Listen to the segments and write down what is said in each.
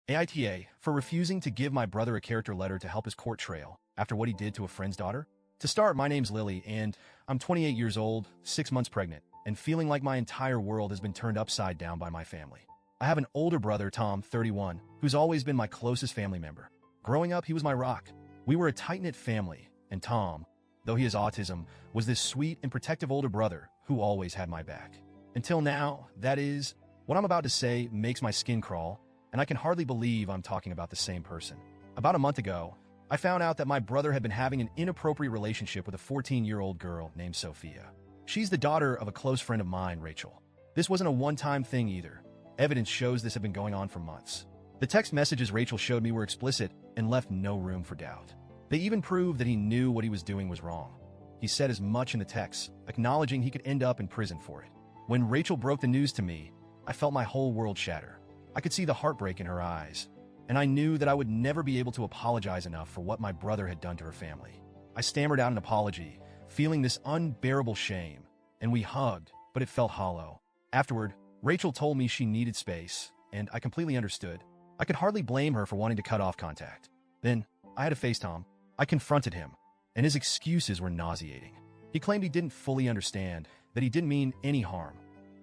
AITA for refusing to give my brother a character letter to help his court trail after what he did to a friend's daughter. To start, my name's Lily, and I'm 28 years old, 6 months pregnant, and feeling like my entire world has been turned upside down by my family. I have an older brother, Tom, 31, who's always been my closest family member. Growing up, he was my rock. We were a tight-knit family, and Tom, though he has autism, was this sweet and protective older brother who always had my back. Until now, that is, what I'm about to say makes my skin crawl, and I can hardly believe I'm talking about the same person. About a month ago, I found out that my brother had been having an inappropriate relationship with a 14-year-old girl named Sophia. She's the daughter of a close friend of mine, Rachel. This wasn't a one-time thing either. Evidence shows this had been going on for months. The text messages Rachel showed me were explicit and left no room for doubt. They even proved that he knew what he was doing was wrong. He said as much in the text, acknowledging he could end up in prison for it. When Rachel broke the news to me, I felt my whole world shatter. I could see the heartbreak in her eyes, and I knew that I would never be able to apologize enough for what my brother had done to her family. I stammered out an apology, feeling this unbearable shame, and we hugged, but it felt hollow. Afterward, Rachel told me she needed space, and I completely understood. I could hardly blame her for wanting to cut off contact. Then, I had to face Tom. I confronted him, and his excuses were nauseating. He claimed he didn't fully understand, that he didn't mean any harm.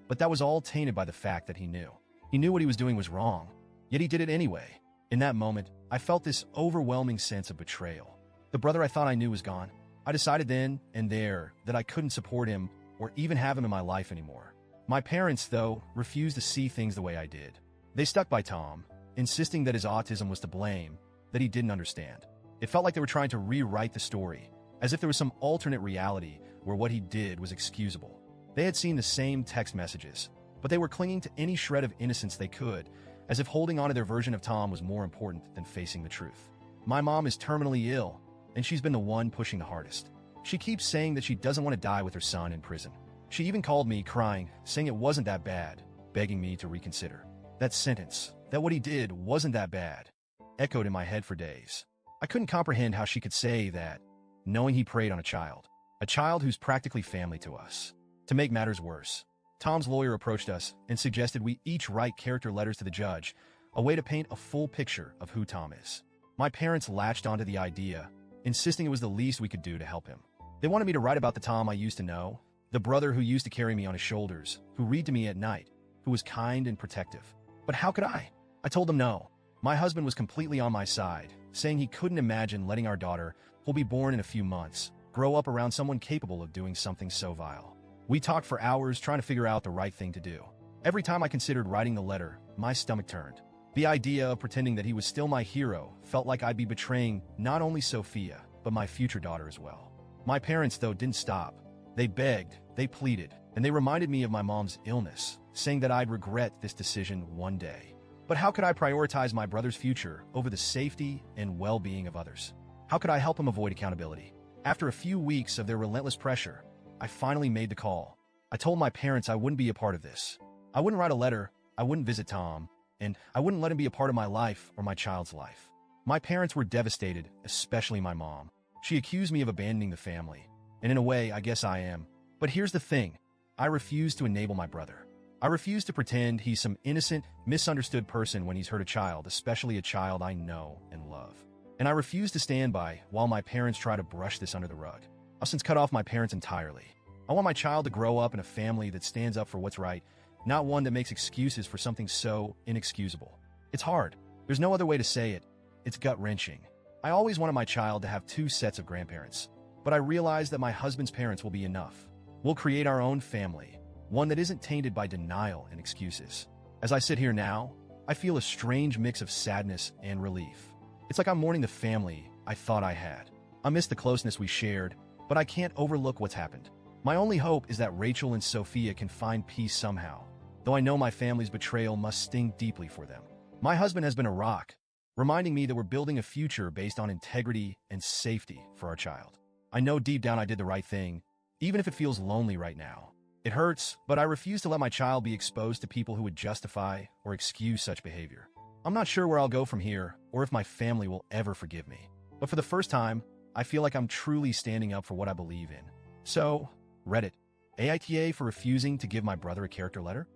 But that was all tainted by the fact that he knew. He knew what he was doing was wrong, yet he did it anyway. In that moment, I felt this overwhelming sense of betrayal. The brother I thought I knew was gone. I decided then and there that I couldn't support him or even have him in my life anymore. My parents, though, refused to see things the way I did. They stuck by Tom, insisting that his autism was to blame, that he didn't understand. It felt like they were trying to rewrite the story, as if there was some alternate reality where what he did was excusable. They had seen the same text messages, but they were clinging to any shred of innocence they could, as if holding on to their version of Tom was more important than facing the truth. My mom is terminally ill, and she's been the one pushing the hardest. She keeps saying that she doesn't want to die with her son in prison. She even called me, crying, saying it wasn't that bad, begging me to reconsider. That sentence, that what he did wasn't that bad, echoed in my head for days. I couldn't comprehend how she could say that, knowing he preyed on a child who's practically family to us. To make matters worse, Tom's lawyer approached us and suggested we each write character letters to the judge, a way to paint a full picture of who Tom is. My parents latched onto the idea, insisting it was the least we could do to help him. They wanted me to write about the Tom I used to know, the brother who used to carry me on his shoulders, who read to me at night, who was kind and protective. But how could I? I told them no. My husband was completely on my side, saying he couldn't imagine letting our daughter, who'll be born in a few months, grow up around someone capable of doing something so vile. We talked for hours trying to figure out the right thing to do. Every time I considered writing the letter, my stomach turned. The idea of pretending that he was still my hero felt like I'd be betraying not only Sophia, but my future daughter as well. My parents, though, didn't stop. They begged, they pleaded, and they reminded me of my mom's illness, saying that I'd regret this decision one day. But how could I prioritize my brother's future over the safety and well-being of others? How could I help him avoid accountability? After a few weeks of their relentless pressure, I finally made the call. I told my parents I wouldn't be a part of this. I wouldn't write a letter, I wouldn't visit Tom, and I wouldn't let him be a part of my life or my child's life. My parents were devastated, especially my mom. She accused me of abandoning the family, and in a way, I guess I am. But here's the thing. I refuse to enable my brother. I refuse to pretend he's some innocent, misunderstood person when he's hurt a child, especially a child I know and love. And I refuse to stand by while my parents try to brush this under the rug. I've since cut off my parents entirely. I want my child to grow up in a family that stands up for what's right, not one that makes excuses for something so inexcusable. It's hard. There's no other way to say it. It's gut-wrenching. I always wanted my child to have 2 sets of grandparents, but I realized that my husband's parents will be enough. We'll create our own family, one that isn't tainted by denial and excuses. As I sit here now, I feel a strange mix of sadness and relief. It's like I'm mourning the family I thought I had. I miss the closeness we shared, but I can't overlook what's happened. My only hope is that Rachel and Sophia can find peace somehow, though I know my family's betrayal must sting deeply for them. My husband has been a rock, reminding me that we're building a future based on integrity and safety for our child. I know deep down I did the right thing, even if it feels lonely right now. It hurts, but I refuse to let my child be exposed to people who would justify or excuse such behavior. I'm not sure where I'll go from here, or if my family will ever forgive me. But for the first time, I feel like I'm truly standing up for what I believe in. So, Reddit, AITA for refusing to give my brother a character letter?